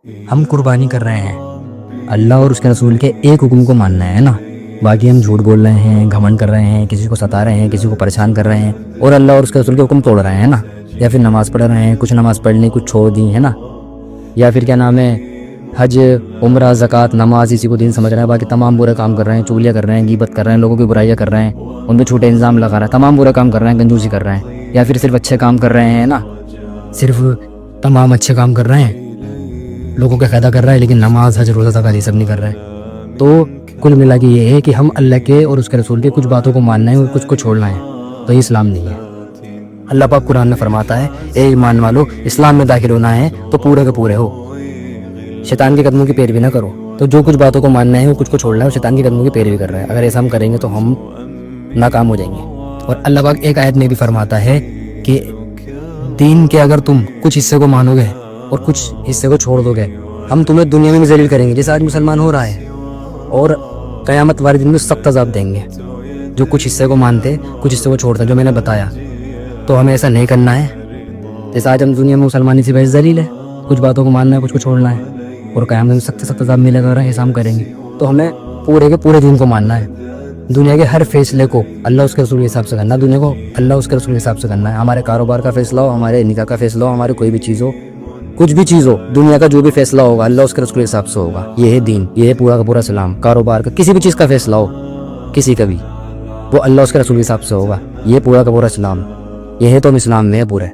ہم قربانی کر رہے ہیں، اللہ اور اس کے رسول کے ایک حکم کو ماننا ہے نا، باقی ہم جھوٹ بول رہے ہیں، گھمنڈ کر رہے ہیں، کسی کو ستا رہے ہیں، کسی کو پریشان کر رہے ہیں اور اللہ اور اس کے رسول کے حکم توڑ رہے ہیں نا، یا پھر نماز پڑھ رہے ہیں، کچھ نماز پڑھ لی کچھ چھوڑ دی ہے نا، یا پھر کیا نام ہے حج عمرہ زکوٰۃ نماز اسی کو دین سمجھ رہے ہیں، باقی تمام برے کام کر رہے ہیں، چغلیاں کر رہے ہیں، غیبت کر رہے ہیں، لوگوں کی برائیاں کر رہے ہیں، ان پہ چھوٹے الزام لگا رہے ہیں، تمام برے کام کر رہے ہیں، کنجوسی کر رہے ہیں، یا پھر صرف اچھے کام کر رہے ہیں نا، صرف تمام اچھے کام کر رہے ہیں، لوگوں کا فائدہ کر رہے ہیں، لیکن نماز حج روزہ زکوٰۃ یہ سب نہیں کر رہے. تو کل ملا کے یہ ہے کہ ہم اللہ کے اور اس کے رسول کے کچھ باتوں کو ماننا ہے اور کچھ کو چھوڑنا ہے، تو یہ اسلام نہیں ہے. اللہ پاک قرآن میں فرماتا ہے اے ایمان والو اسلام میں داخل ہونا ہے تو پورے کے پورے ہو، شیطان کے قدموں کی پیروی نہ کرو. تو جو کچھ باتوں کو ماننا ہے وہ کچھ کو چھوڑنا ہے اور شیطان کے قدموں کی پیروی کر رہا ہے، اگر ایسا ہم کریں گے تو ہم ناکام ہو جائیں گے. اور اللہ پاک ایک آیت میں بھی فرماتا ہے کہ دین کے اگر تم کچھ حصے کو مانو گے اور کچھ حصے کو چھوڑ دو گے ہم تمہیں دنیا میں بھی ذلیل کریں گے، جیسے آج مسلمان ہو رہا ہے، اور قیامت والے دن میں سخت عذاب دیں گے. جو کچھ حصے کو مانتے کچھ حصے کو چھوڑتے جو میں نے بتایا، تو ہمیں ایسا نہیں کرنا ہے. جیسے آج ہم دنیا میں مسلمانی سے بحث ذلیل ہے، کچھ باتوں کو ماننا ہے کچھ کو چھوڑنا ہے، اور قیامت میں سخت سے سخت عذاب ملے گا، ایسا ہم کریں گے. تو ہمیں پورے کے پورے دین کو ماننا ہے، دنیا کے ہر فیصلے کو اللہ اس کے رسول کے حساب سے کرنا، دنیا کو اللہ اس کے رسول کے حساب سے کرنا ہے. ہمارے کاروبار کا فیصلہ ہو، ہمارے نکاح کا فیصلہ ہو، ہمارے کوئی بھی چیز ہو، کچھ بھی چیز ہو، دنیا کا جو بھی فیصلہ ہوگا اللہ اس کے رسول کے حساب سے ہوگا. یہ ہے دین، یہ ہے پورا کا پورا اسلام. کاروبار کا کسی بھی چیز کا فیصلہ ہو، کسی کا بھی، وہ اللہ اس کے رسول کے حساب سے ہوگا. یہ پورا کا پورا اسلام، یہ ہے تو ہم اسلام میں ہے پورے.